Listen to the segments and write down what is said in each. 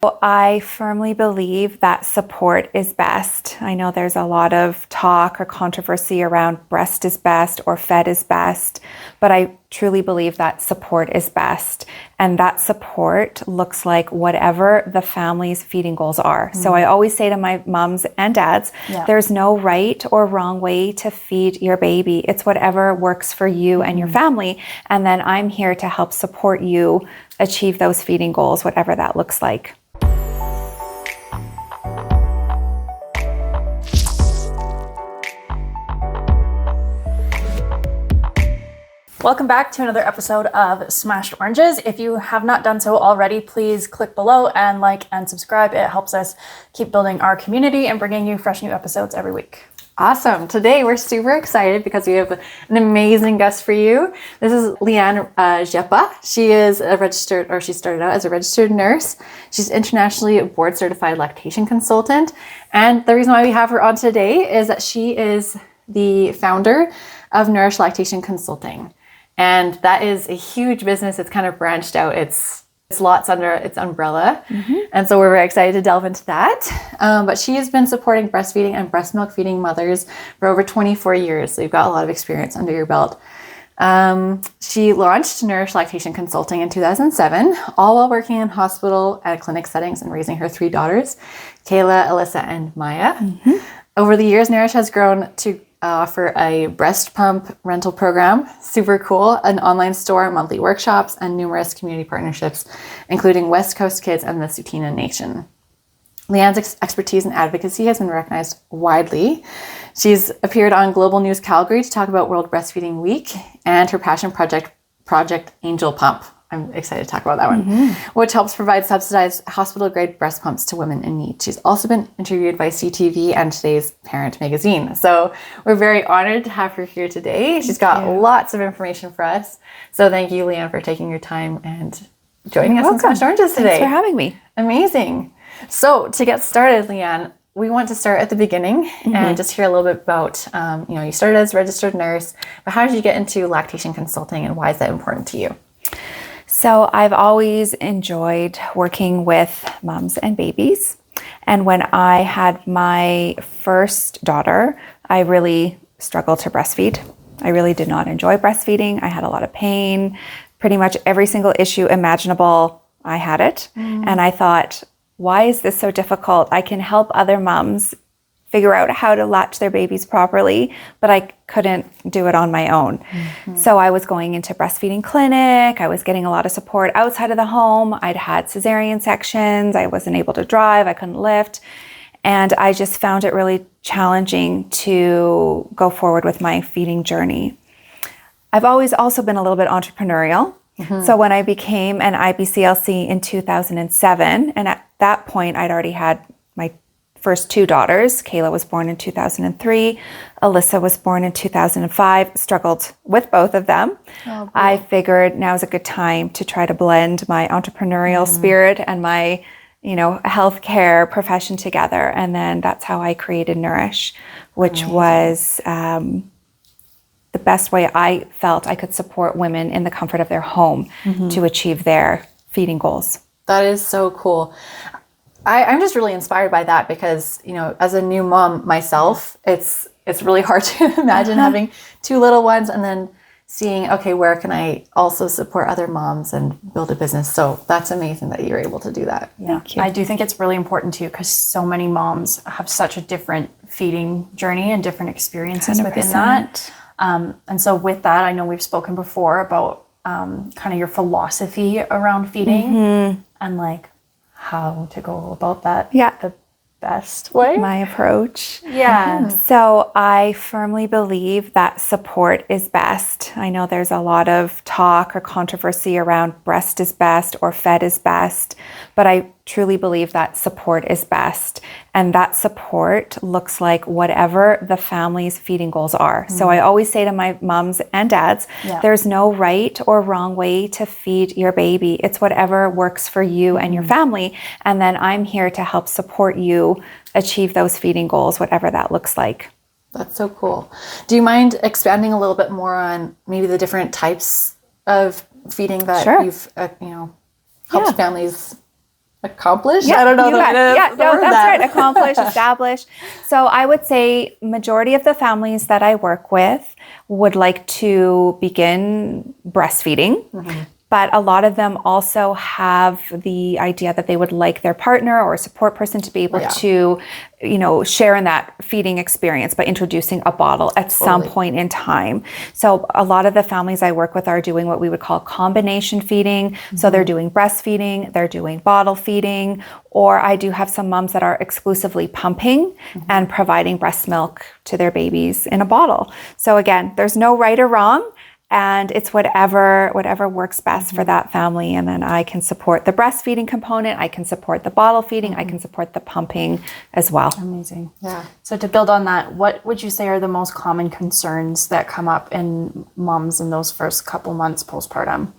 I firmly believe that support is best. I know there's a lot of talk or controversy around breast is best or fed is best, but I truly believe that support is best. And that support looks like whatever the family's feeding goals are. So I always say to my moms and dads, there's no right or wrong way to feed your baby. It's whatever works for you and your family. And then I'm here to help support you achieve those feeding goals, whatever that looks like. Welcome back to another episode of Smashed Oranges. If you have not done so already, please click below and like and subscribe. It helps us keep building our community and bringing you fresh new episodes every week. Awesome. Today we're super excited because we have an amazing guest for you. This is Leanne Rzepa. She is she started out as a registered nurse. She's internationally board certified lactation consultant. And the reason why we have her on today is that she is the founder of Nourish Lactation Consulting. And that is a huge business. It's kind of branched out. It's lots under its umbrella. And so we're very excited to delve into that. But she has been supporting breastfeeding and breast milk feeding mothers for over 24 years. So you've got a lot of experience under your belt. She launched Nourish Lactation Consulting in 2007, all while working in hospital and clinic settings and raising her 3 daughters, Kayla, Alyssa, and Maya. Over the years, Nourish has grown to offer a breast pump rental program, super cool, an online store, monthly workshops, and numerous community partnerships, including West Coast Kids and the Tsuut'ina Nation. Leanne's expertise in advocacy has been recognized widely. She's appeared on Global News Calgary to talk about World Breastfeeding Week and her passion project Angel Pump. I'm excited to talk about that one, which helps provide subsidized hospital-grade breast pumps to women in need. She's also been interviewed by CTV and today's Parent magazine. So we're very honored to have her here today. She's got lots of information for us. So thank you, Leanne, for taking your time and joining us on Smashed Oranges today. Thanks for having me. Amazing. So to get started, Leanne, we want to start at the beginning and just hear a little bit about, you started as a registered nurse, but how did you get into lactation consulting and why is that important to you? So I've always enjoyed working with moms and babies. And when I had my first daughter, I really struggled to breastfeed. I really did not enjoy breastfeeding. I had a lot of pain. Pretty much every single issue imaginable, I had it. And I thought, why is this so difficult? I can help other moms figure out how to latch their babies properly, but I couldn't do it on my own. So I was going into breastfeeding clinic. I was getting a lot of support outside of the home. I'd had cesarean sections. I wasn't able to drive. I couldn't lift. And I just found it really challenging to go forward with my feeding journey. I've always also been a little bit entrepreneurial. So when I became an IBCLC in 2007, and at that point I'd already had my first 2 daughters. Kayla was born in 2003. Alyssa was born in 2005. Struggled with both of them. I figured now's a good time to try to blend my entrepreneurial spirit and my, healthcare profession together. And then that's how I created Nourish, which was the best way I felt I could support women in the comfort of their home to achieve their feeding goals. That is so cool. I'm just really inspired by that because, as a new mom myself, it's really hard to imagine having 2 little ones and then seeing, okay, where can I also support other moms and build a business? So that's amazing that you're able to do that. Yeah, I do think it's really important too because so many moms have such a different feeding journey and different experiences 100%. Within that. And so with that, I know we've spoken before about kind of your philosophy around feeding and like how to go about that the best way. My approach. Yeah. So I firmly believe that support is best. I know there's a lot of talk or controversy around breast is best or fed is best, but I truly believe that support is best. And that support looks like whatever the family's feeding goals are. So I always say to my moms and dads, there's no right or wrong way to feed your baby. It's whatever works for you and your family. And then I'm here to help support you achieve those feeding goals, whatever that looks like. That's so cool. Do you mind expanding a little bit more on maybe the different types of feeding that you've, helped families accomplish? Yeah, I don't know. That's right. Accomplish, establish. So I would say majority of the families that I work with would like to begin breastfeeding. But a lot of them also have the idea that they would like their partner or a support person to be able to, share in that feeding experience by introducing a bottle at some point in time. So a lot of the families I work with are doing what we would call combination feeding. So they're doing breastfeeding, they're doing bottle feeding, or I do have some moms that are exclusively pumping and providing breast milk to their babies in a bottle. So again, there's no right or wrong. And it's whatever works best for that family. And then I can support the breastfeeding component. I can support the bottle feeding. I can support the pumping as well. Amazing. Yeah. So to build on that, what would you say are the most common concerns that come up in moms in those first couple months postpartum?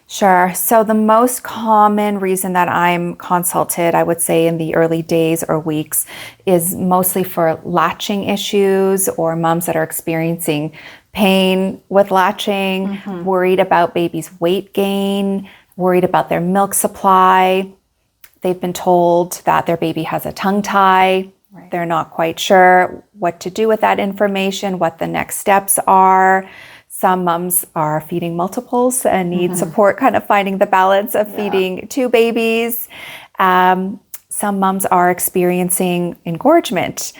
Sure. So the most common reason that I'm consulted, I would say in the early days or weeks, is mostly for latching issues or moms that are experiencing pain with latching, worried about baby's weight gain, worried about their milk supply. They've been told that their baby has a tongue tie. Right. They're not quite sure what to do with that information, what the next steps are. Some moms are feeding multiples and need support kind of finding the balance of feeding two babies. Some moms are experiencing engorgement,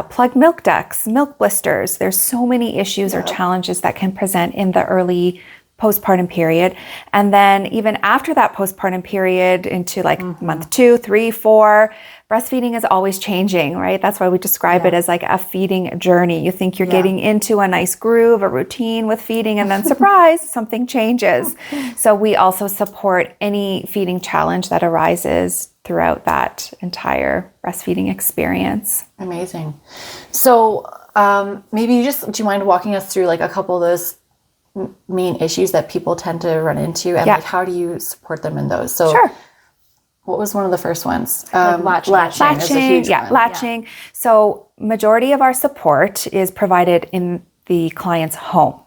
plugged milk ducts, milk blisters. There's so many issues or challenges that can present in the early postpartum period. And then even after that postpartum period into like month 2, 3, 4, breastfeeding is always changing, right? That's why we describe it as like a feeding journey. You think you're getting into a nice groove, a routine with feeding, and then surprise, something changes. So we also support any feeding challenge that arises throughout that entire breastfeeding experience. Amazing. So maybe do you mind walking us through like a couple of those main issues that people tend to run into, and like how do you support them in those? So what was one of the first ones? Latching. Is a huge one. Latching. So majority of our support is provided in the client's home.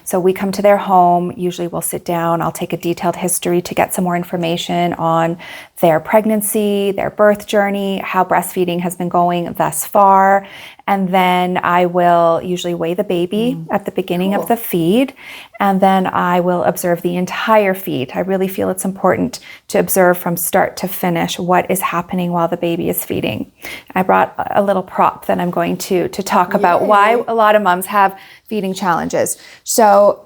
So we come to their home, usually we'll sit down, I'll take a detailed history to get some more information on their pregnancy, their birth journey, how breastfeeding has been going thus far. And then I will usually weigh the baby at the beginning of the feed. And then I will observe the entire feed. I really feel it's important to observe from start to finish what is happening while the baby is feeding. I brought a little prop that I'm going to talk about why a lot of moms have feeding challenges. So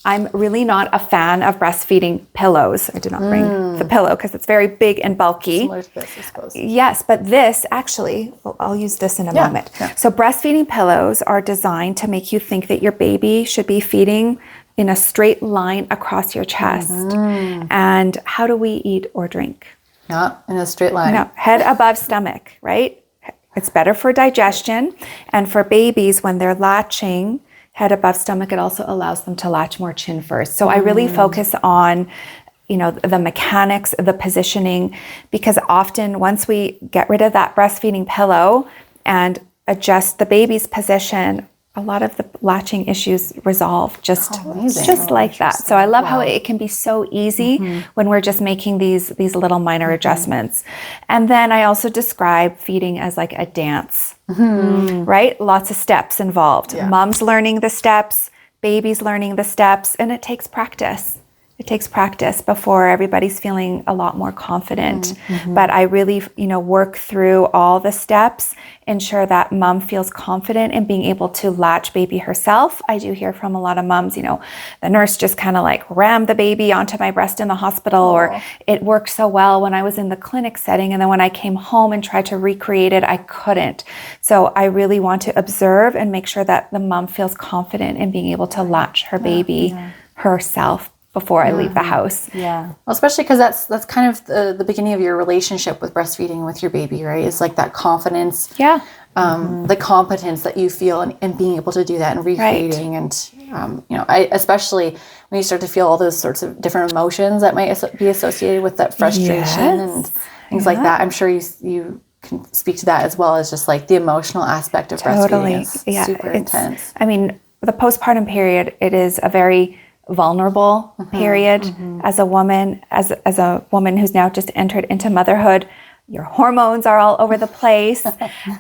I'm really not a fan of breastfeeding pillows. I did not bring the pillow because it's very big and bulky. Similar to this, I suppose. Yes, but this actually, I'll use this in a moment. Yeah. So breastfeeding pillows are designed to make you think that your baby should be feeding in a straight line across your chest. And how do we eat or drink? Not in a straight line. No, head above stomach, right? It's better for digestion. And for babies, when they're latching, head above stomach, it also allows them to latch more chin first. So I really focus on, the mechanics, the positioning, because often once we get rid of that breastfeeding pillow and adjust the baby's position, a lot of the latching issues resolve just like that. So I love how it can be so easy when we're just making these little minor adjustments. And then I also describe feeding as like a dance, right? Lots of steps involved. Mom's learning the steps, baby's learning the steps, and it takes practice. It takes practice before everybody's feeling a lot more confident. But I really, work through all the steps, ensure that mom feels confident in being able to latch baby herself. I do hear from a lot of moms, the nurse just kind of like rammed the baby onto my breast in the hospital, or it worked so well when I was in the clinic setting, and then when I came home and tried to recreate it, I couldn't. So I really want to observe and make sure that the mom feels confident in being able to latch her baby herself before I leave the house. Well, especially because that's kind of the beginning of your relationship with breastfeeding with your baby, right? It's like that confidence, the competence that you feel in being able to do that and recreating. And, I especially when you start to feel all those sorts of different emotions that might be associated with that frustration and things like that. I'm sure you can speak to that as well as just like the emotional aspect of breastfeeding is super intense. I mean, the postpartum period, it is a very vulnerable period as a woman, as a woman who's now just entered into motherhood. Your hormones are all over the place.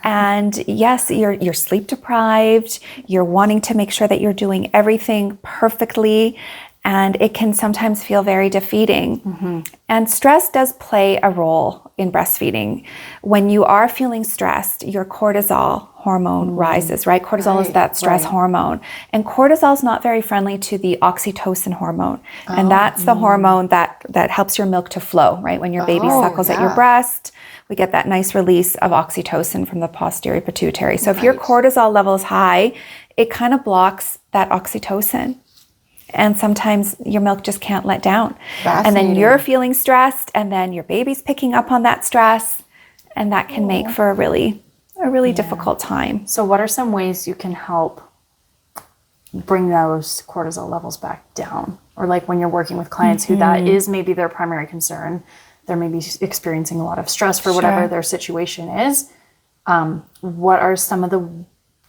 And yes, you're sleep deprived. You're wanting to make sure that you're doing everything perfectly. And it can sometimes feel very defeating. And stress does play a role in breastfeeding. When you are feeling stressed, your cortisol hormone rises, right? Cortisol is that stress hormone. And cortisol is not very friendly to the oxytocin hormone. And that's the hormone that helps your milk to flow, right? When your baby suckles at your breast, we get that nice release of oxytocin from the posterior pituitary. So if your cortisol level is high, it kind of blocks that oxytocin. And sometimes your milk just can't let down. And then you're feeling stressed, and then your baby's picking up on that stress, and that can make for a really difficult time. So what are some ways you can help bring those cortisol levels back down? Or like when you're working with clients who that is maybe their primary concern, they're maybe experiencing a lot of stress for whatever their situation is. What are some of the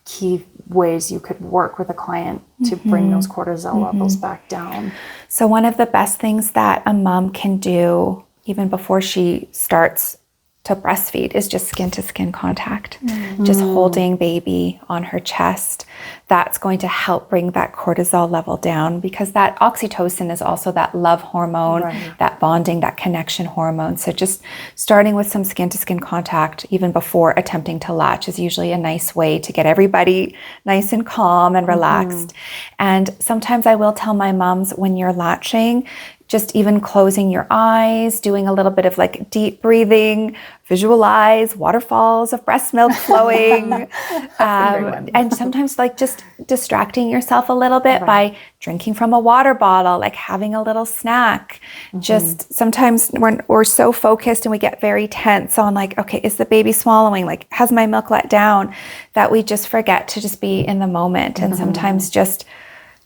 key ways you could work with a client to bring those cortisol levels back down? So one of the best things that a mom can do even before she starts to breastfeed is just skin to skin contact, just holding baby on her chest. That's going to help bring that cortisol level down, because that oxytocin is also that love hormone, that bonding, that connection hormone. So just starting with some skin to skin contact even before attempting to latch is usually a nice way to get everybody nice and calm and relaxed. And sometimes I will tell my moms, when you're latching, just even closing your eyes, doing a little bit of like deep breathing, visualize waterfalls of breast milk flowing. And sometimes like just distracting yourself a little bit by drinking from a water bottle, like having a little snack. Just sometimes we're so focused and we get very tense on like, okay, is the baby swallowing? Like, has my milk let down? That we just forget to just be in the moment. And sometimes just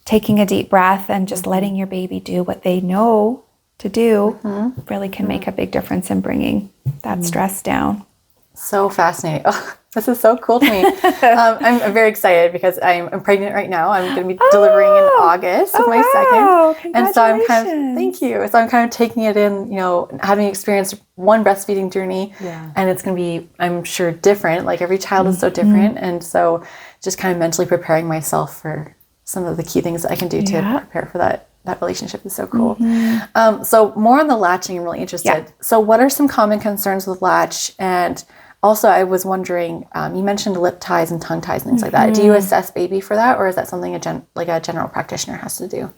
taking a deep breath and just letting your baby do what they know to do really can make a big difference in bringing that stress down. So fascinating. Oh, this is so cool to me. I'm very excited because I'm pregnant right now. I'm going to be delivering in August with my second. And so I'm kind of, thank you. So I'm kind of taking it in, you know, having experienced one breastfeeding journey, and it's going to be, I'm sure, different. Like every child is so different. And so just kind of mentally preparing myself for some of the key things that I can do to prepare for that relationship is so cool. So more on the latching, I'm really interested. So what are some common concerns with latch? And also I was wondering, you mentioned lip ties and tongue ties and things like that. Do you assess baby for that, or is that something a general practitioner has to do?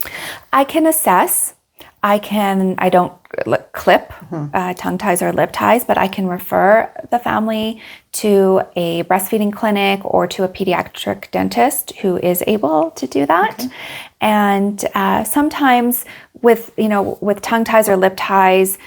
I can assess. I don't clip tongue ties or lip ties, but I can refer the family to a breastfeeding clinic or to a pediatric dentist who is able to do that. And sometimes with tongue ties or lip ties,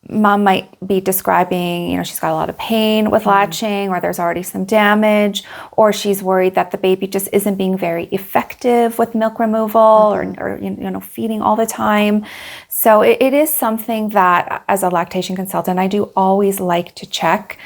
mom might be describing, she's got a lot of pain with latching, or there's already some damage, or she's worried that the baby just isn't being very effective with milk removal or feeding all the time. So it is something that, as a lactation consultant, I do always like to check,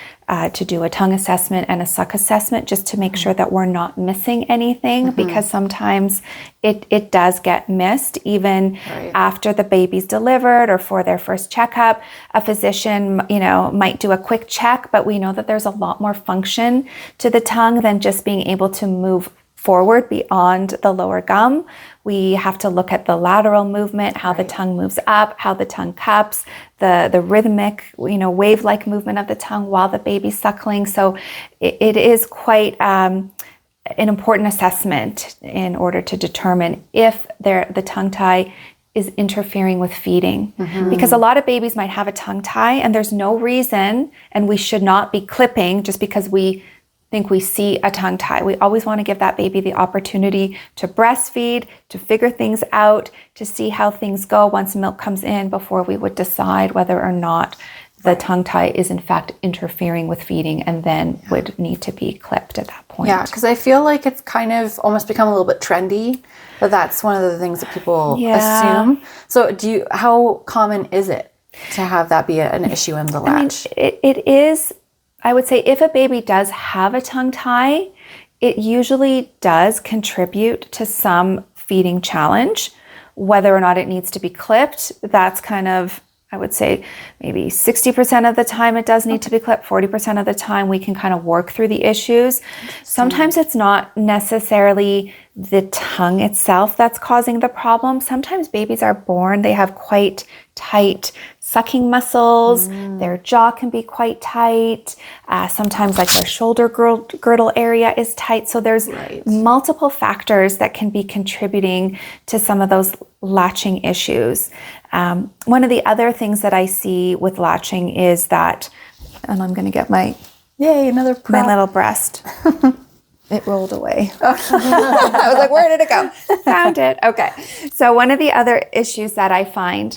to do a tongue assessment and a suck assessment, just to make sure that we're not missing anything, because sometimes it does get missed even after the baby's delivered or for their first checkup. A physician, might do a quick check, but we know that there's a lot more function to the tongue than just being able to move forward beyond the lower gum. We have to look at the lateral movement, how the tongue moves up, how the tongue cups, the rhythmic, wave-like movement of the tongue while the baby's suckling. So it is quite an important assessment in order to determine if the tongue tie is interfering with feeding. Because a lot of babies might have a tongue tie and there's no reason, and we should not be clipping just because we think we see a tongue tie. We always want to give that baby the opportunity to breastfeed, to figure things out, to see how things go once milk comes in, before we would decide whether or not the tongue tie is in fact interfering with feeding, and then would need to be clipped at that point. Yeah, because I feel like it's kind of almost become a little bit trendy, but that's one of the things that people assume. So how common is it to have that be an issue in the latch? It is. I would say if a baby does have a tongue tie, it usually does contribute to some feeding challenge. Whether or not it needs to be clipped, that's kind of, I would say maybe 60% of the time it does need to be clipped, 40% of the time we can kind of work through the issues. Sometimes it's not necessarily the tongue itself that's causing the problem. Sometimes babies are born, they have quite tight sucking muscles, their jaw can be quite tight, sometimes like their shoulder girdle area is tight. So there's multiple factors that can be contributing to some of those latching issues. One of the other things that I see with latching is that, and I'm going to get my little breast. It rolled away. I was like, where did it go? Found it. Okay. So one of the other issues that I find,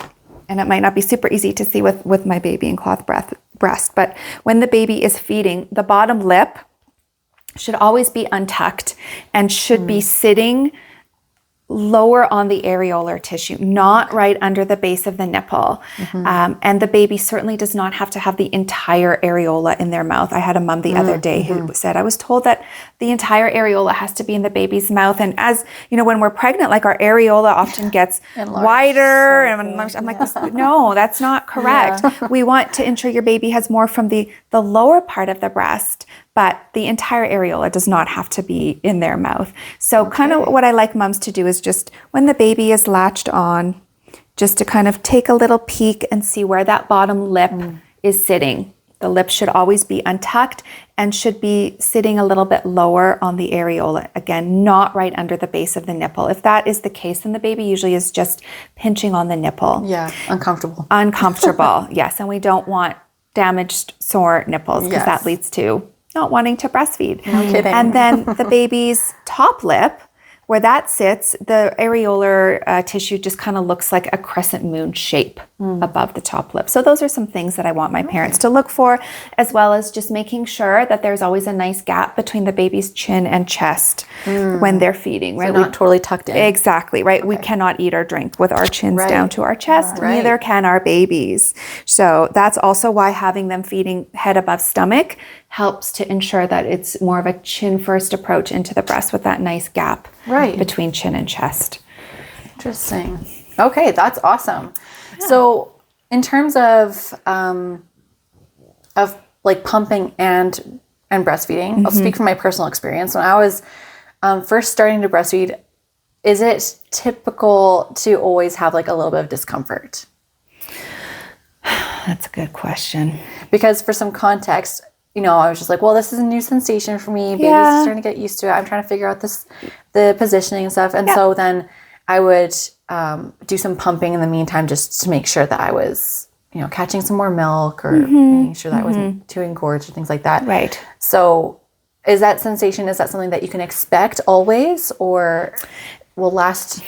and it might not be super easy to see with my baby and cloth breast, but when the baby is feeding, the bottom lip should always be untucked and should be sitting lower on the areolar tissue, not right under the base of the nipple. And the baby certainly does not have to have the entire areola in their mouth. I had a mom the other day who said, I was told that the entire areola has to be in the baby's mouth. And as you know, when we're pregnant, like our areola often gets wider. And I'm like, no, that's not correct. We want to ensure your baby has more from the lower part of the breast, but the entire areola does not have to be in their mouth. So kind of what I like moms to do is just when the baby is latched on, just to kind of take a little peek and see where that bottom lip is sitting. The lip should always be untucked and should be sitting a little bit lower on the areola. Again, not right under the base of the nipple. If that is the case, then the baby usually is just pinching on the nipple. Yeah, uncomfortable. Uncomfortable, yes. And we don't want damaged, sore nipples because that leads to not wanting to breastfeed. No kidding. And then the baby's top lip, where that sits, the areolar tissue just kind of looks like a crescent moon shape above the top lip. So those are some things that I want my parents to look for, as well as just making sure that there's always a nice gap between the baby's chin and chest when they're feeding. Right? So not totally tucked in. Exactly, right? Okay. We cannot eat or drink with our chins down to our chest. Neither can our babies. So that's also why having them feeding head above stomach helps to ensure that it's more of a chin first approach into the breast with that nice gap between chin and chest. Interesting. Okay, that's awesome. Yeah. So in terms of like pumping and breastfeeding, I'll speak from my personal experience. When I was first starting to breastfeed, is it typical to always have like a little bit of discomfort? That's a good question. Because for some context, you know, I was just like, well, this is a new sensation for me. Baby's starting to get used to it. I'm trying to figure out the positioning and stuff. And so then I would do some pumping in the meantime, just to make sure that I was, you know, catching some more milk or making sure that I wasn't too engorged or things like that. Right. So is that sensation, is that something that you can expect always or will last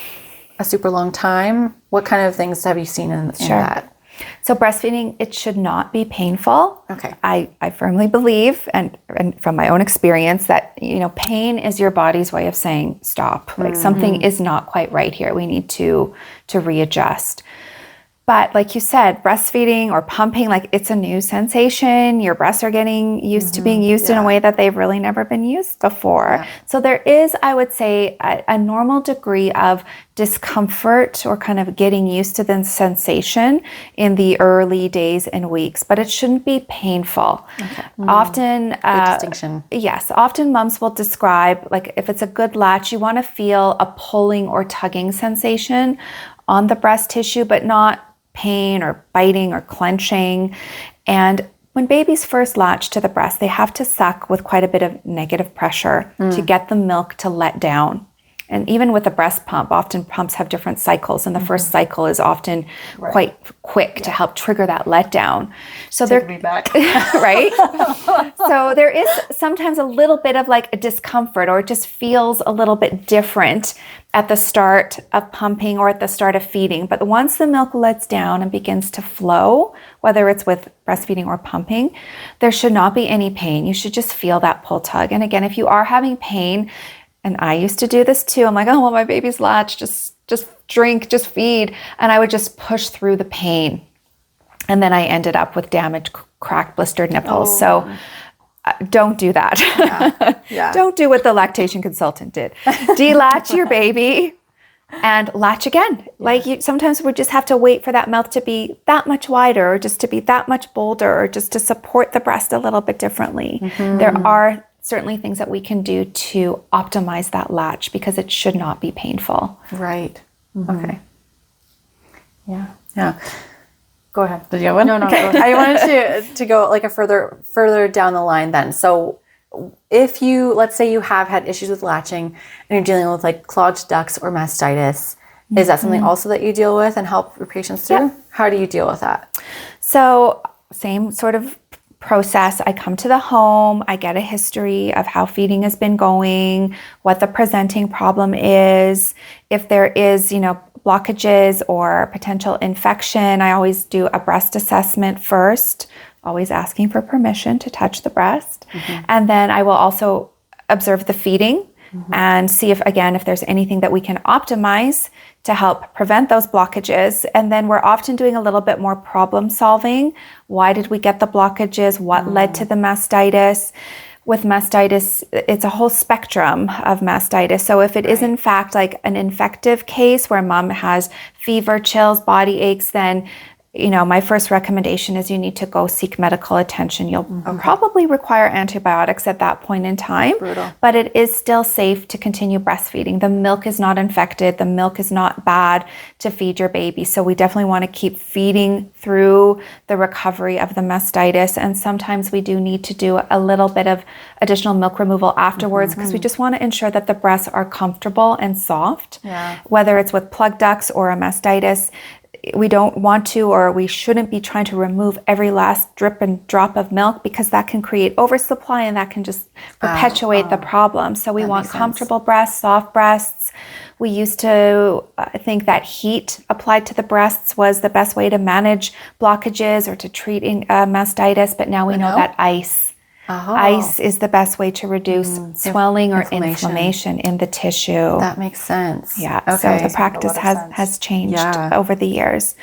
a super long time? What kind of things have you seen in that? So breastfeeding, it should not be painful. Okay. I firmly believe, and from my own experience, that, you know, pain is your body's way of saying stop. Like something is not quite right here. We need to readjust. But like you said, breastfeeding or pumping, like it's a new sensation. Your breasts are getting used to being used in a way that they've really never been used before. Yeah. So there is, I would say, a normal degree of discomfort or kind of getting used to the sensation in the early days and weeks, but it shouldn't be painful. Okay. Often, good distinction. Yes, often moms will describe, like if it's a good latch, you want to feel a pulling or tugging sensation on the breast tissue, but not pain or biting or clenching. And when babies first latch to the breast, they have to suck with quite a bit of negative pressure to get the milk to let down. And even with a breast pump, often pumps have different cycles, and the first cycle is often quite quick to help trigger that letdown. So take me back. Right? So there is sometimes a little bit of like a discomfort, or it just feels a little bit different at the start of pumping or at the start of feeding. But once the milk lets down and begins to flow, whether it's with breastfeeding or pumping, there should not be any pain. You should just feel that pull tug. And again, if you are having pain, and I used to do this too. I'm like, oh, well, my baby's latched, just drink, just feed. And I would just push through the pain. And then I ended up with damaged, cracked, blistered nipples. Oh. So don't do that. Yeah. Don't do what the lactation consultant did. Delatch your baby and latch again. Like sometimes we just have to wait for that mouth to be that much wider, or just to be that much bolder, or just to support the breast a little bit differently. There are certainly things that we can do to optimize that latch because it should not be painful. Right. Okay. Yeah. Go ahead. Did you have one? No, Okay. go ahead. I wanted to go like a further down the line then. So if let's say you have had issues with latching and you're dealing with like clogged ducts or mastitis, is that something also that you deal with and help your patients through? How do you deal with that? So same sort of process. I come to the home, I get a history of how feeding has been going, what the presenting problem is. If there is, blockages or potential infection, I always do a breast assessment first, always asking for permission to touch the breast. And then I will also observe the feeding and see if there's anything that we can optimize to help prevent those blockages. And then we're often doing a little bit more problem solving. Why did we get the blockages? What led to the mastitis? With mastitis, it's a whole spectrum of mastitis. So if it is in fact like an infective case where mom has fever, chills, body aches, then my first recommendation is you need to go seek medical attention. You'll probably require antibiotics at that point in time, but it is still safe to continue breastfeeding. The milk is not infected. The milk is not bad to feed your baby. So we definitely want to keep feeding through the recovery of the mastitis. And sometimes we do need to do a little bit of additional milk removal afterwards because we just want to ensure that the breasts are comfortable and soft, whether it's with plug ducts or a mastitis. We don't want to, or we shouldn't be trying to remove every last drip and drop of milk because that can create oversupply and that can just perpetuate the problem. So we want comfortable breasts, soft breasts. We used to think that heat applied to the breasts was the best way to manage blockages or to treat mastitis, but now we know that ice is the best way to reduce swelling or inflammation in the tissue. That makes sense. Yeah, so the practice has changed over the years.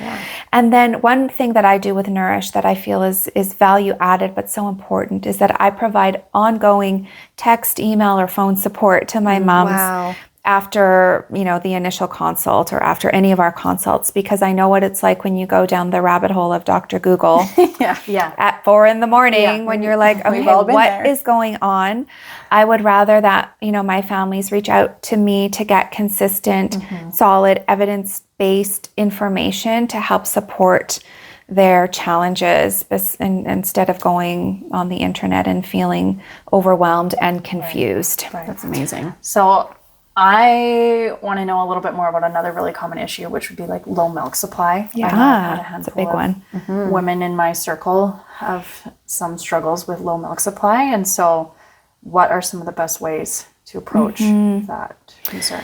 And then one thing that I do with Nourish that I feel is value added but so important is that I provide ongoing text, email, or phone support to my moms after the initial consult or after any of our consults, because I know what it's like when you go down the rabbit hole of Dr. Google at 4 a.m. when you're like, okay, what is going on? I would rather that my families reach out to me to get consistent, solid, evidence-based information to help support their challenges instead of going on the internet and feeling overwhelmed and confused. That's amazing. So I want to know a little bit more about another really common issue, which would be like low milk supply. That's a big one. Women in my circle have some struggles with low milk supply. And so what are some of the best ways to approach that concern?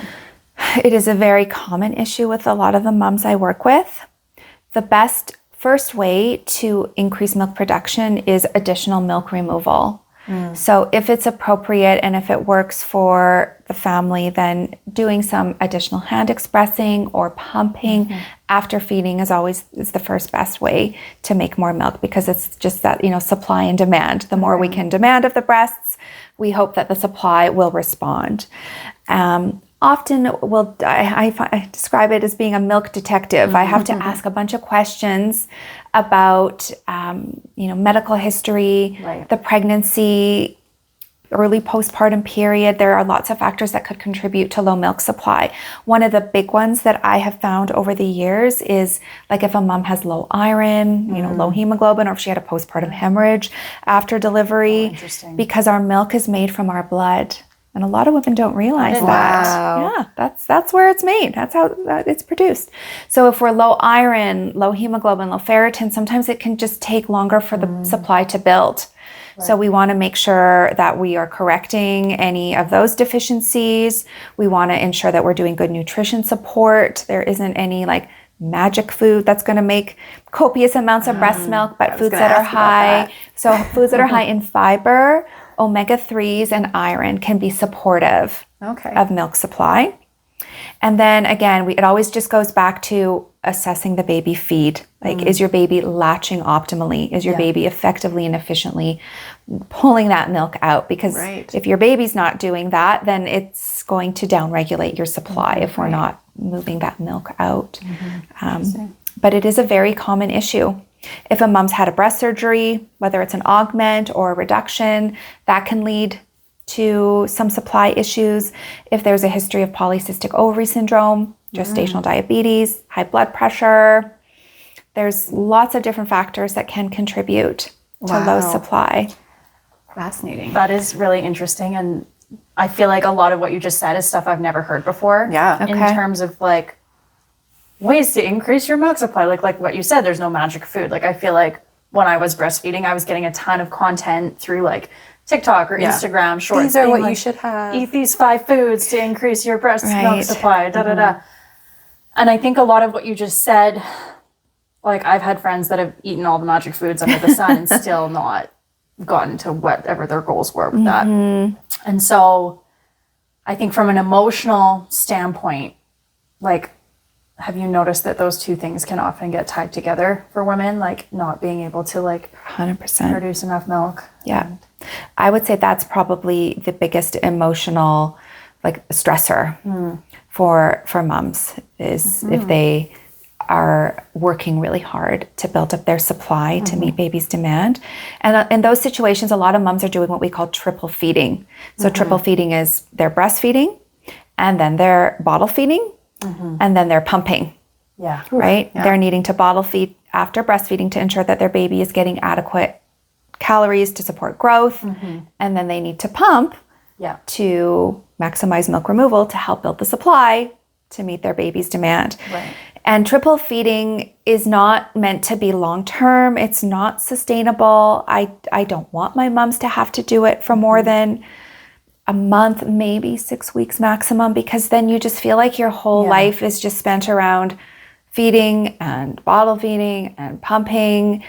It is a very common issue with a lot of the moms I work with. The best first way to increase milk production is additional milk removal. So if it's appropriate and if it works for the family, then doing some additional hand expressing or pumping after feeding is the first best way to make more milk, because it's just that, supply and demand. The more we can demand of the breasts, we hope that the supply will respond. Often I describe it as being a milk detective. I have to ask a bunch of questions about, medical history, the pregnancy, early postpartum period. There are lots of factors that could contribute to low milk supply. One of the big ones that I have found over the years is like if a mom has low iron, low hemoglobin, or if she had a postpartum hemorrhage after delivery, because our milk is made from our blood. And a lot of women don't realize that. Wow. Yeah, that's where it's made. That's how it's produced. So if we're low iron, low hemoglobin, low ferritin, sometimes it can just take longer for the supply to build. So we want to make sure that we are correcting any of those deficiencies. We want to ensure that we're doing good nutrition support. There isn't any magic food that's going to make copious amounts of breast milk, but foods that are high. So foods that are high in fiber, omega-3s, and iron can be supportive of milk supply. And then again, it always just goes back to assessing the baby feed. Like, is your baby latching optimally? Is your baby effectively and efficiently pulling that milk out? Because if your baby's not doing that, then it's going to downregulate your supply if we're not moving that milk out. But it is a very common issue. If a mom's had a breast surgery, whether it's an augment or a reduction, that can lead to some supply issues. If there's a history of polycystic ovary syndrome, gestational diabetes, high blood pressure, there's lots of different factors that can contribute to low supply. Fascinating. That is really interesting. And I feel like a lot of what you just said is stuff I've never heard before. Yeah. In terms of like ways to increase your milk supply. Like what you said, there's no magic food. Like I feel like when I was breastfeeding, I was getting a ton of content through like TikTok or Instagram shorts. These are what like, you should have. Eat these 5 foods to increase your breast milk supply. And I think a lot of what you just said, like I've had friends that have eaten all the magic foods under the sun and still not gotten to whatever their goals were with that. And so I think from an emotional standpoint, like, have you noticed that those two things can often get tied together for women, like not being able to like 100% produce enough milk? Yeah. I would say that's probably the biggest emotional like stressor for moms is if they are working really hard to build up their supply to meet baby's demand. And in those situations, a lot of moms are doing what we call triple feeding. So triple feeding is they're breastfeeding and then they're bottle feeding and then they're pumping. Yeah. Right? Yeah. They're needing to bottle feed after breastfeeding to ensure that their baby is getting adequate calories to support growth. And then they need to pump to maximize milk removal to help build the supply to meet their baby's demand. Right. And triple feeding is not meant to be long-term. It's not sustainable. I don't want my moms to have to do it for more than a month, maybe 6 weeks maximum, because then you just feel like your whole life is just spent around feeding and bottle feeding and pumping.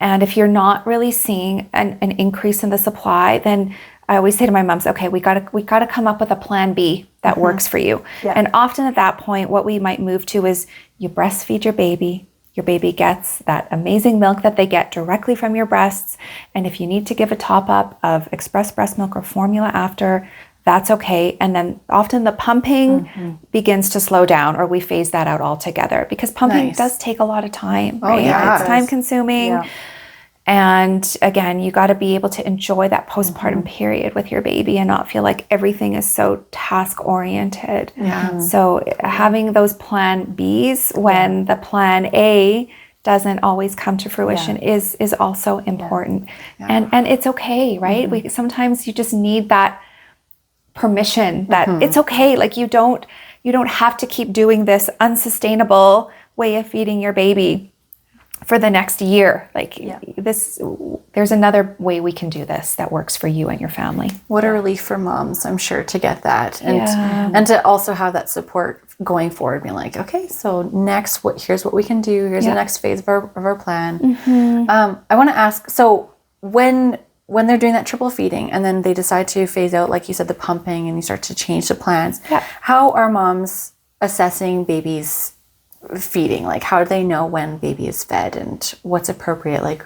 And if you're not really seeing an increase in the supply, then I always say to my moms, okay, we gotta come up with a plan B that works for you. Yeah. And often at that point, what we might move to is you breastfeed your baby. Your baby gets that amazing milk that they get directly from your breasts. And if you need to give a top up of express breast milk or formula after, that's okay. And then often the pumping begins to slow down, or we phase that out altogether, because pumping does take a lot of time. Right? Yeah, it's time consuming. Yeah. And again, you got to be able to enjoy that postpartum period with your baby and not feel like everything is so task oriented. Yeah. So having those plan Bs when the plan A doesn't always come to fruition is also important. Yeah. And it's okay, right? Sometimes you just need that permission that it's okay. Like you don't have to keep doing this unsustainable way of feeding your baby for the next year. Like there's another way we can do this that works for you and your family. What a relief for moms, I'm sure, to get that. And to also have that support going forward, being like, okay, so next, here's what we can do. Here's the next phase of our plan. I want to ask, so when they're doing that triple feeding and then they decide to phase out, like you said, the pumping, and you start to change the plans, how are moms assessing babies' feeding? Like, how do they know when baby is fed and what's appropriate, like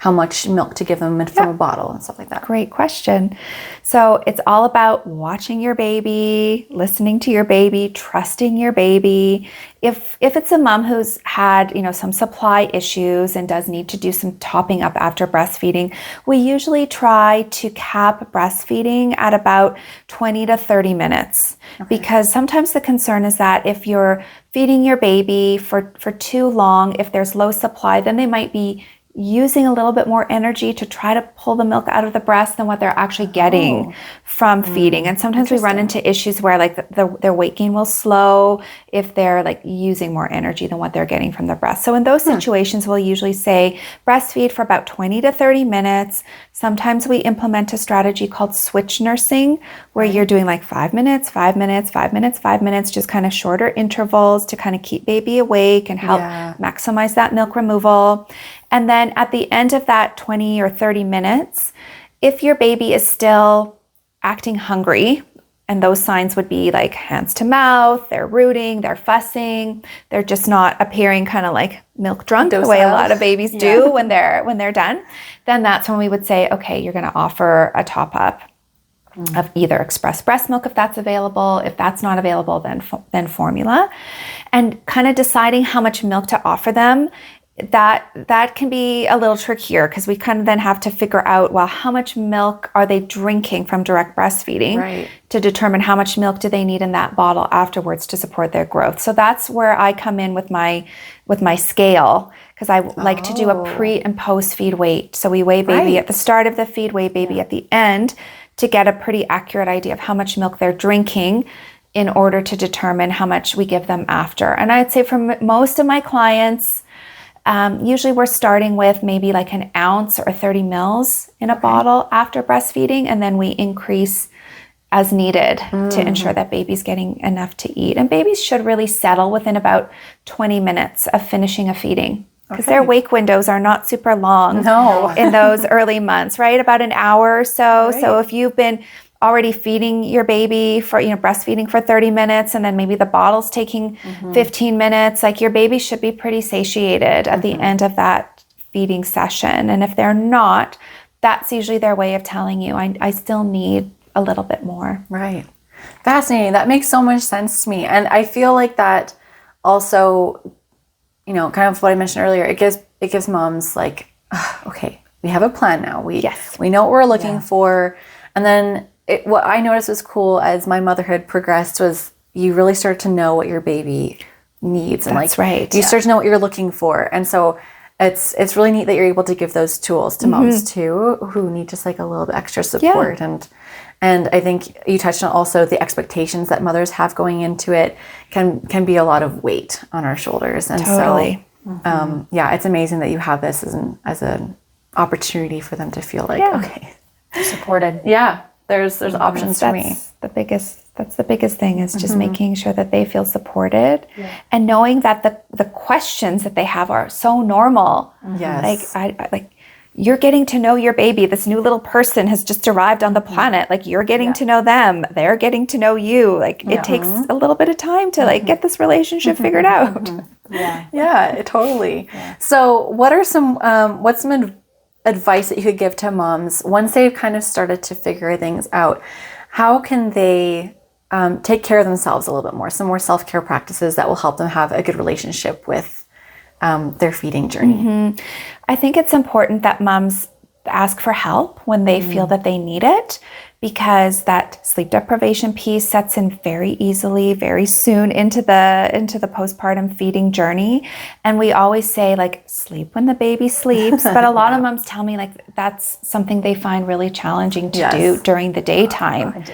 how much milk to give them from a bottle and stuff like that? Great question. So it's all about watching your baby, listening to your baby, trusting your baby. If it's a mom who's had, some supply issues and does need to do some topping up after breastfeeding, we usually try to cap breastfeeding at about 20 to 30 minutes. Because sometimes the concern is that if you're feeding your baby for too long, if there's low supply, then they might be using a little bit more energy to try to pull the milk out of the breast than what they're actually getting from feeding. And sometimes we run into issues where like their weight gain will slow if they're like using more energy than what they're getting from the breast. So in those situations, we'll usually say breastfeed for about 20 to 30 minutes. Sometimes we implement a strategy called switch nursing, where you're doing like 5 minutes, 5 minutes, 5 minutes, 5 minutes, just kind of shorter intervals to kind of keep baby awake and help maximize that milk removal. And then at the end of that 20 or 30 minutes, if your baby is still acting hungry And those signs would be like hands to mouth, they're rooting, they're fussing, they're just not appearing kind of like milk drunk the way a lot of babies do when they're done. Then that's when we would say, okay, you're going to offer a top up of either express breast milk if that's available. If that's not available, then formula. And kind of deciding how much milk to offer them, that can be a little trickier because we kind of then have to figure out, well, how much milk are they drinking from direct breastfeeding to determine how much milk do they need in that bottle afterwards to support their growth. So that's where I come in with my scale, because I like to do a pre and post feed weight. So we weigh baby at the start of the feed, weigh baby at the end to get a pretty accurate idea of how much milk they're drinking in order to determine how much we give them after. And I'd say for most of my clients, usually we're starting with maybe like an ounce or 30 mils in a bottle after breastfeeding, and then we increase as needed to ensure that baby's getting enough to eat. And babies should really settle within about 20 minutes of finishing a feeding, because their wake windows are not super long in those early months, right? About an hour or so. So if you've been already feeding your baby for, breastfeeding for 30 minutes, and then maybe the bottle's taking 15 minutes, like your baby should be pretty satiated at the end of that feeding session. And if they're not, that's usually their way of telling you, I still need a little bit more. Right. Fascinating. That makes so much sense to me. And I feel like that also, kind of what I mentioned earlier, it gives moms like, okay, we have a plan now. We know what we're looking for. And then what I noticed was cool as my motherhood progressed was you really start to know what your baby needs. And you start to know what you're looking for. And so it's really neat that you're able to give those tools to moms too, who need just like a little bit extra support. And I think you touched on also the expectations that mothers have going into it can be a lot of weight on our shoulders. And so, it's amazing that you have this as an opportunity for them to feel like, okay, supported. Yeah. There's options for me. That's the biggest thing is just making sure that they feel supported and knowing that the questions that they have are so normal. Yes. Like you're getting to know your baby. This new little person has just arrived on the planet. Like you're getting to know them. They're getting to know you. Like it takes a little bit of time to like get this relationship figured out. Yeah, totally. Yeah. So what are what's some advice that you could give to moms once they've kind of started to figure things out? How can they take care of themselves a little bit more? Some more self-care practices that will help them have a good relationship with their feeding journey. I think it's important that moms ask for help when they feel that they need it, because that sleep deprivation piece sets in very easily, very soon into the postpartum feeding journey. And we always say like sleep when the baby sleeps, but a lot of moms tell me like that's something they find really challenging to do during the daytime.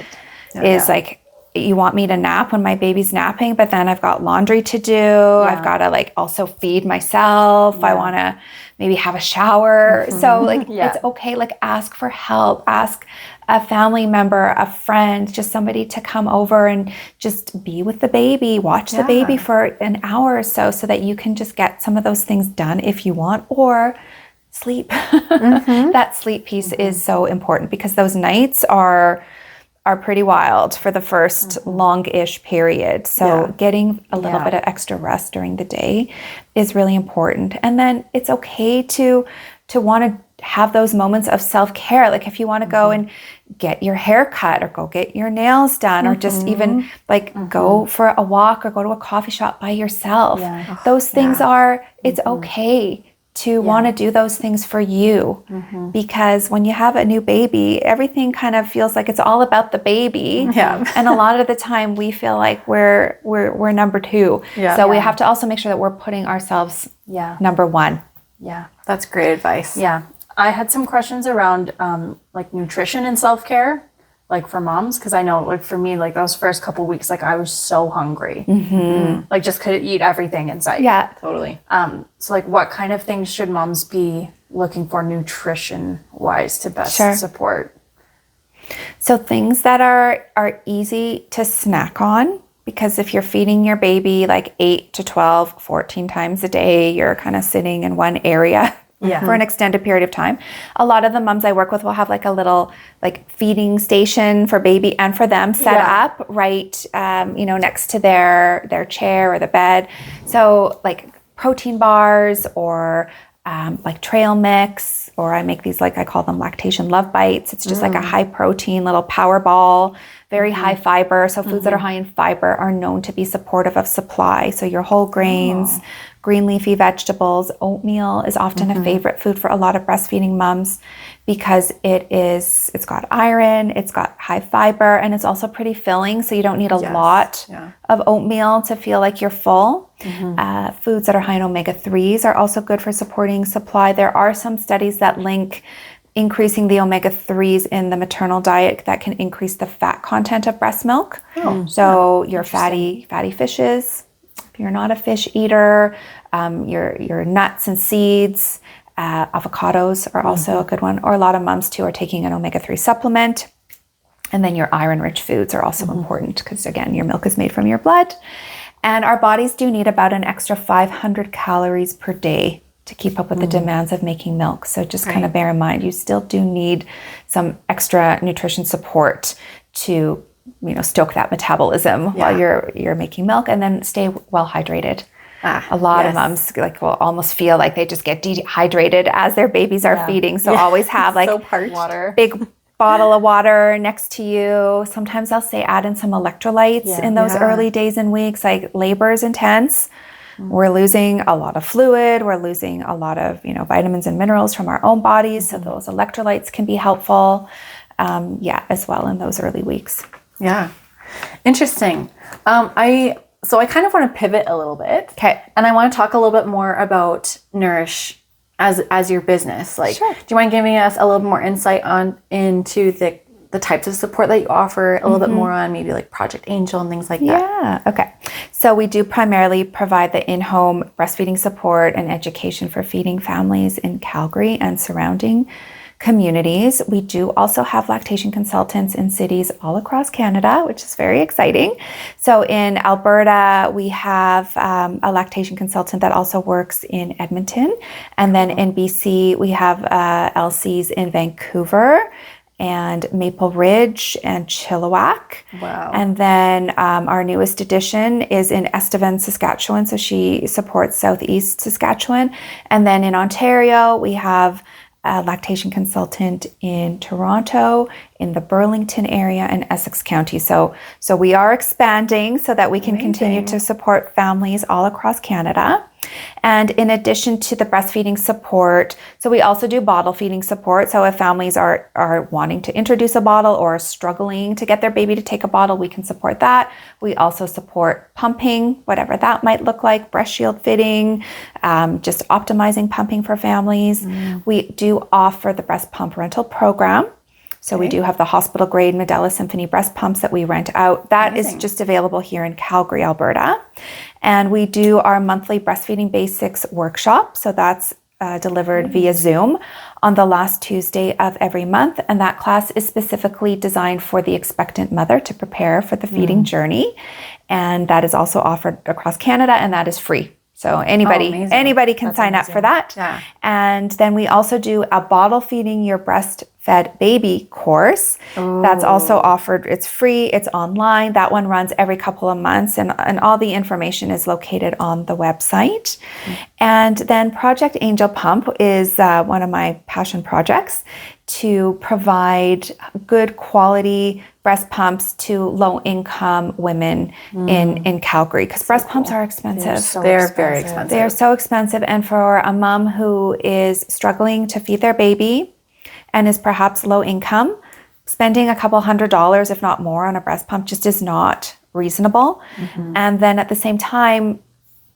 Like, you want me to nap when my baby's napping, but then I've got laundry to do. I've got to like also feed myself. I want to maybe have a shower. So like, it's okay. Like ask for help, ask a family member, a friend, just somebody to come over and just be with the baby, watch the baby for an hour or so that you can just get some of those things done if you want, or sleep. That sleep piece is so important because those nights are pretty wild for the first long-ish period. So getting a little bit of extra rest during the day is really important. And then it's okay to want to have those moments of self-care. Like if you want to go and get your hair cut or go get your nails done or just even like go for a walk or go to a coffee shop by yourself. Those things it's okay to want to do those things for you, because when you have a new baby, everything kind of feels like it's all about the baby. And a lot of the time we feel like we're number two. So we have to also make sure that we're putting ourselves number one. That's great advice. I had some questions around like nutrition and self-care, like for moms, because I know like for me, like those first couple weeks, like I was so hungry, like just couldn't eat everything in sight. Totally. So like what kind of things should moms be looking for nutrition wise to best support? So things that are easy to snack on, because if you're feeding your baby like 8 to 12, 14 times a day, you're kind of sitting in one area for an extended period of time. A lot of the moms I work with will have like a little like feeding station for baby and for them set up right, next to their chair or the bed. So like protein bars or like trail mix, or I make these, like I call them lactation love bites. It's just like a high protein little power ball, very high fiber. So foods that are high in fiber are known to be supportive of supply. So your whole grains, green leafy vegetables, oatmeal is often a favorite food for a lot of breastfeeding moms because it's got iron, it's got high fiber, and it's also pretty filling. So you don't need a lot of oatmeal to feel like you're full. Foods that are high in omega-3s are also good for supporting supply. There are some studies that link increasing the omega-3s in the maternal diet that can increase the fat content of breast milk. So your fatty fishes, if you're not a fish eater, your nuts and seeds, avocados are also a good one. Or a lot of moms too are taking an omega-3 supplement. And then your iron-rich foods are also important because, again, your milk is made from your blood. And our bodies do need about an extra 500 calories per day to keep up with the demands of making milk. So just kind of bear in mind, you still do need some extra nutrition support to, stoke that metabolism while you're making milk, and then stay well hydrated. A lot of moms will almost feel like they just get dehydrated as their babies are feeding. So always have like water. Big bottle of water next to you. Sometimes I'll say add in some electrolytes in those early days and weeks. Like labor is intense. We're losing a lot of fluid. We're losing a lot of, vitamins and minerals from our own bodies. So those electrolytes can be helpful, as well in those early weeks. Yeah. Interesting. So I kind of want to pivot a little bit. Okay. And I want to talk a little bit more about Nourish as your business. Do you mind giving us a little more insight into the types of support that you offer, a little bit more on maybe like Project Angel and things like that? Yeah, okay. So we do primarily provide the in-home breastfeeding support and education for feeding families in Calgary and surrounding communities. We do also have lactation consultants in cities all across Canada, which is very exciting. So in Alberta, we have a lactation consultant that also works in Edmonton. And then in BC, we have LCs in Vancouver and Maple Ridge and Chilliwack. Wow. And then our newest addition is in Estevan, Saskatchewan. So she supports Southeast Saskatchewan. And then in Ontario, we have a lactation consultant in Toronto, in the Burlington area, and Essex County. So we are expanding so that we can continue to support families all across Canada. And in addition to the breastfeeding support, so we also do bottle feeding support. So if families are wanting to introduce a bottle or struggling to get their baby to take a bottle, we can support that. We also support pumping, whatever that might look like, breast shield fitting, just optimizing pumping for families. We do offer the breast pump rental program. So we do have the hospital grade Medela Symphony breast pumps that we rent out. That is just available here in Calgary, Alberta. And we do our monthly breastfeeding basics workshop. So that's delivered via Zoom on the last Tuesday of every month. And that class is specifically designed for the expectant mother to prepare for the feeding journey. And that is also offered across Canada, and that is free. So anybody can sign up for that. Yeah. And then we also do a bottle feeding your breastfed baby course. That's also offered. It's free. It's online. That one runs every couple of months, and all the information is located on the website. And then Project Angel Pump is one of my passion projects to provide good quality breast pumps to low-income women in Calgary, because breast pumps are expensive. They're very expensive. They are so expensive. And for a mom who is struggling to feed their baby and is perhaps low income, spending a couple $100s, if not more, on a breast pump just is not reasonable. And then at the same time,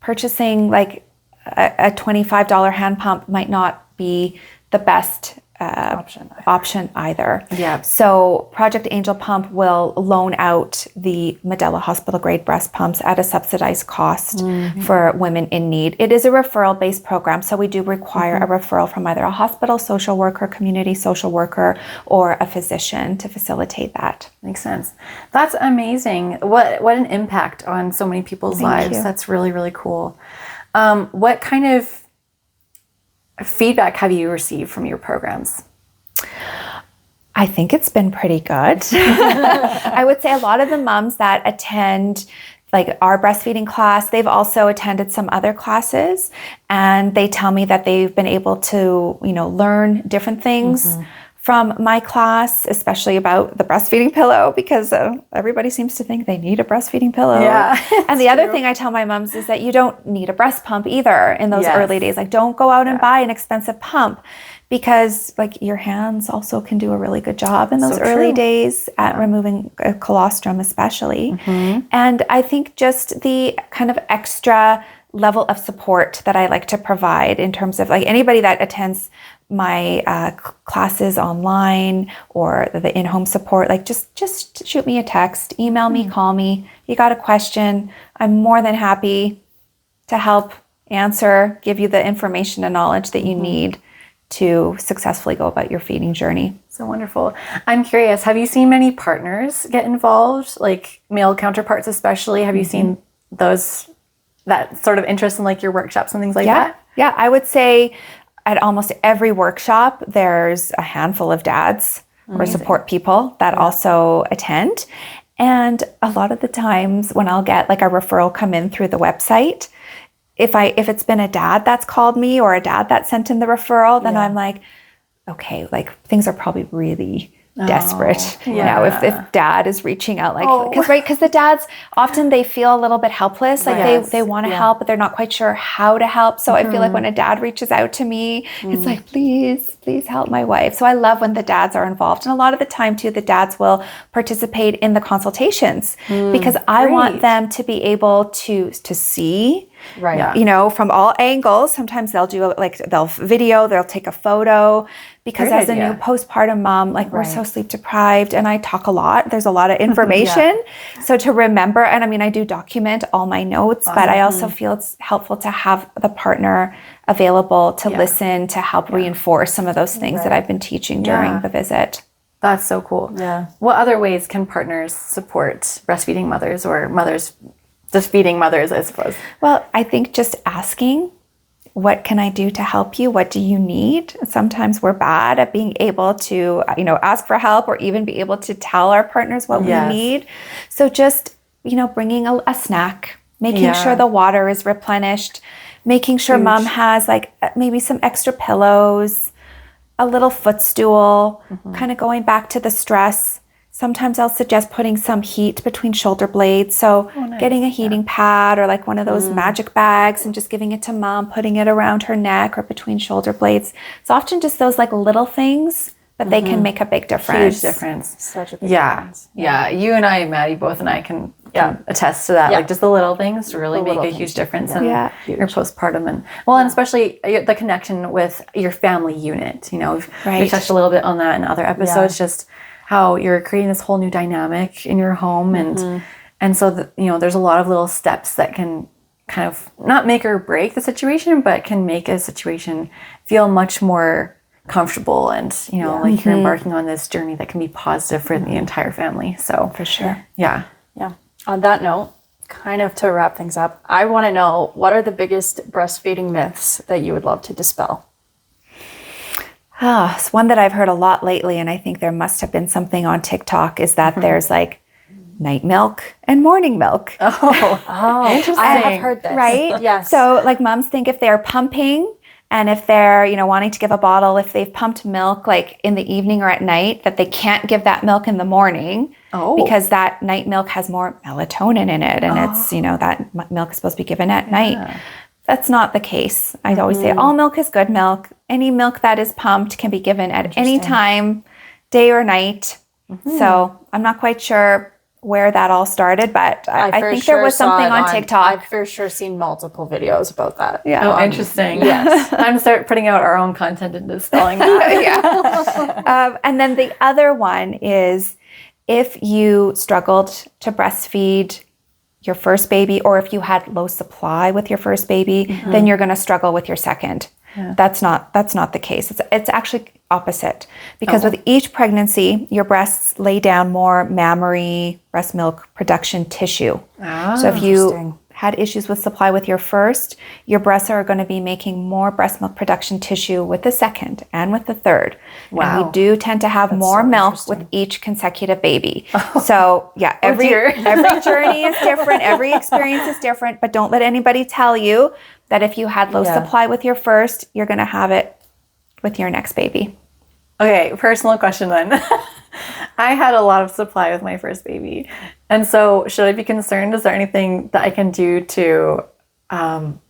purchasing like a $25 hand pump might not be the best option either. Yeah. So Project Angel Pump will loan out the Medela hospital grade breast pumps at a subsidized cost for women in need. It is a referral based program, so we do require a referral from either a hospital social worker, community social worker, or a physician to facilitate that. Makes sense. That's amazing. What an impact on so many people's lives. That's really, really cool. What kind of feedback have you received from your programs? I think it's been pretty good. I would say a lot of the moms that attend like our breastfeeding class, they've also attended some other classes, and they tell me that they've been able to, learn different things from my class, especially about the breastfeeding pillow, because everybody seems to think they need a breastfeeding pillow. Yeah, and the other thing I tell my moms is that you don't need a breast pump either in those early days. Like, don't go out and buy an expensive pump, because like your hands also can do a really good job in those early days at removing a colostrum especially. And I think just the kind of extra level of support that I like to provide in terms of like anybody that attends my classes online or the in-home support, like just shoot me a text, email me, call me. You got a question, I'm more than happy to help answer, give you the information and knowledge that you need to successfully go about your feeding journey. So wonderful. I'm curious, have you seen many partners get involved, like male counterparts especially? Have you seen that sort of interest in like your workshops and things like that? Yeah, I would say at almost every workshop, there's a handful of dads or support people that also attend. And a lot of the times when I'll get like a referral come in through the website, if it's been a dad that's called me or a dad that sent in the referral, then I'm like, okay, like things are probably really desperate now if dad is reaching out, like because the dads often they feel a little bit helpless, like they want to help but they're not quite sure how to help. So I feel like when a dad reaches out to me, it's like, please help my wife. So I love when the dads are involved, and a lot of the time too the dads will participate in the consultations because I want them to be able to see from all angles. Sometimes they'll do they'll video, they'll take a photo, because as a new postpartum mom, like we're so sleep deprived and I talk a lot. There's a lot of information. So to remember, and I mean, I do document all my notes, but I also feel it's helpful to have the partner available to listen, to help reinforce some of those things that I've been teaching during the visit. That's so cool. Yeah. What other ways can partners support breastfeeding mothers or mothers just feeding mothers, I suppose? Well, I think just asking, what can I do to help you? What do you need? Sometimes we're bad at being able to, ask for help or even be able to tell our partners what we need. So just, bringing a snack, making sure the water is replenished, making sure mom has like maybe some extra pillows, a little footstool, kind of going back to the stress. Sometimes I'll suggest putting some heat between shoulder blades. So getting a heating pad or like one of those magic bags and just giving it to mom, putting it around her neck or between shoulder blades. It's often just those like little things, but they can make a big difference. Huge difference. Such a big difference. Yeah. You and I, Maddie, both and I can attest to that. Like just the little things really make a huge difference in your postpartum. And especially the connection with your family unit. We touched a little bit on that in other episodes, just how you're creating this whole new dynamic in your home. And so, there's a lot of little steps that can kind of not make or break the situation, but can make a situation feel much more comfortable. And, like you're embarking on this journey that can be positive for the entire family. So for sure. Yeah. On that note, kind of to wrap things up, I want to know, what are the biggest breastfeeding myths that you would love to dispel? It's one that I've heard a lot lately, and I think there must have been something on TikTok, is that there's like night milk and morning milk. Oh, interesting. I have heard this. Right? Yes. So like moms think if they're pumping and if they're, wanting to give a bottle, if they've pumped milk like in the evening or at night, that they can't give that milk in the morning because that night milk has more melatonin in it. And it's, that milk is supposed to be given at night. That's not the case. I always say all milk is good milk. Any milk that is pumped can be given at any time, day or night. So I'm not quite sure where that all started, but I think there was something on TikTok. I've for sure seen multiple videos about that. Yeah. Oh, interesting. Yes. Time to start putting out our own content and dispelling that. And then the other one is, if you struggled to breastfeed your first baby, or if you had low supply with your first baby, then you're going to struggle with your second. That's not the case. It's actually opposite, because with each pregnancy, your breasts lay down more mammary breast milk production tissue. So if you had issues with supply with your first, your breasts are going to be making more breast milk production tissue with the second and with the third. Wow. And we do tend to have more milk with each consecutive baby. So yeah, every journey is different. Every experience is different, but don't let anybody tell you that if you had low supply with your first, you're going to have it with your next baby. Okay, personal question then. I had a lot of supply with my first baby. And so should I be concerned? Is there anything that I can do to, I'm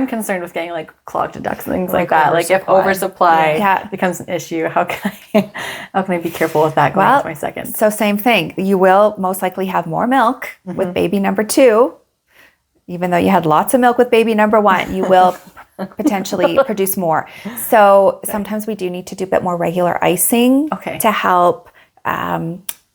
concerned with getting like clogged ducts and things like that. Like if oversupply becomes an issue, how can I be careful with that going into my second? So same thing. You will most likely have more milk with baby number 2. Even though you had lots of milk with baby number 1, you will potentially produce more. So sometimes we do need to do a bit more regular icing to help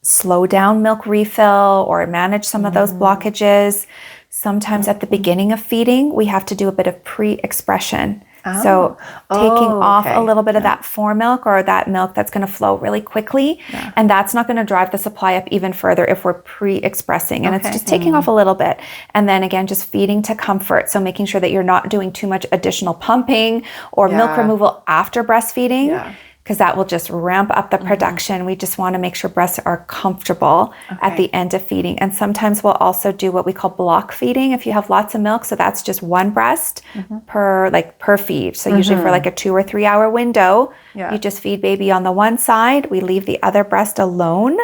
slow down milk refill or manage some of those blockages. Sometimes at the beginning of feeding, we have to do a bit of pre-expression. So taking off a little bit of that fore milk or that milk that's going to flow really quickly. And that's not going to drive the supply up even further if we're pre-expressing. And it's just taking off a little bit. And then again, just feeding to comfort. So making sure that you're not doing too much additional pumping or milk removal after breastfeeding. Because that will just ramp up the production. We just want to make sure breasts are comfortable at the end of feeding. And sometimes we'll also do what we call block feeding if you have lots of milk. So that's just one breast per feed. So usually for like a 2 or 3 hour window, you just feed baby on the one side. We leave the other breast alone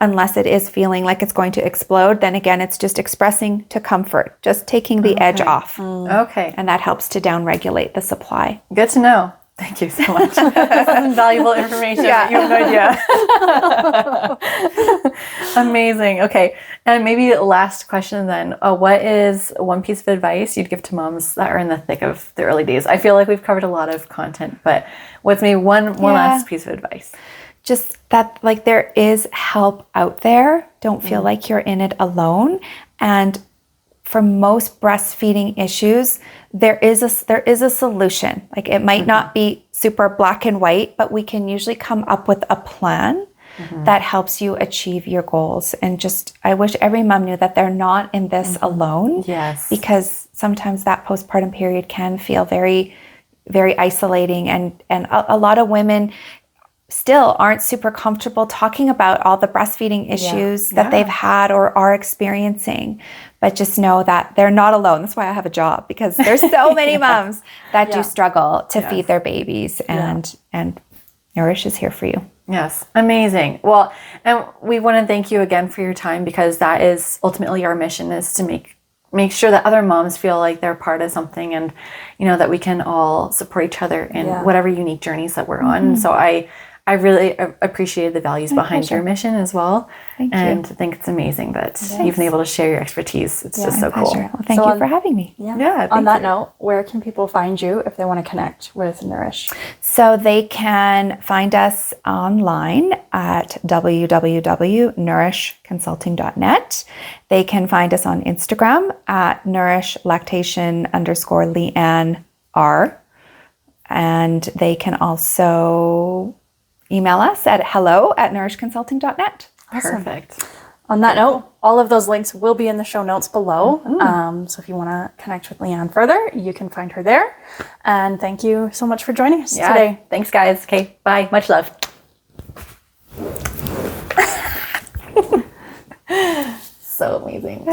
unless it is feeling like it's going to explode. Then again, it's just expressing to comfort, just taking the edge off. And that helps to downregulate the supply. Good to know. Thank you so much. This is invaluable information. You have no idea. Amazing. Okay. And maybe last question then. What is one piece of advice you'd give to moms that are in the thick of the early days? I feel like we've covered a lot of content, but what's maybe one last piece of advice? Just that there is help out there. Don't feel like you're in it alone. And for most breastfeeding issues, there is a solution. Like it might not be super black and white, but we can usually come up with a plan that helps you achieve your goals. And just, I wish every mom knew that they're not in this alone. Yes. Because sometimes that postpartum period can feel very, very isolating. And a lot of women still aren't super comfortable talking about all the breastfeeding issues that they've had or are experiencing. But just know that they're not alone. That's why I have a job, because there's so many moms that do struggle to feed their babies, and Nourish is here for you. Yes. Amazing. Well, and we want to thank you again for your time, because that is ultimately our mission, is to make sure that other moms feel like they're part of something, and that we can all support each other in whatever unique journeys that we're on. So I really appreciated the values behind your mission as well. Thank you. And I think it's amazing that you've been able to share your expertise. It's just so cool. Well, thank you for having me. On that note, where can people find you if they want to connect with Nourish? So they can find us online at www.nourishconsulting.net. They can find us on Instagram at Nourish Lactation _Leanne R. And they can also email us at hello@nourishconsulting.net. Awesome. Perfect. On that note, all of those links will be in the show notes below. So if you want to connect with Leanne further, you can find her there. And thank you so much for joining us today. Thanks, guys. Okay, bye. Much love. So amazing.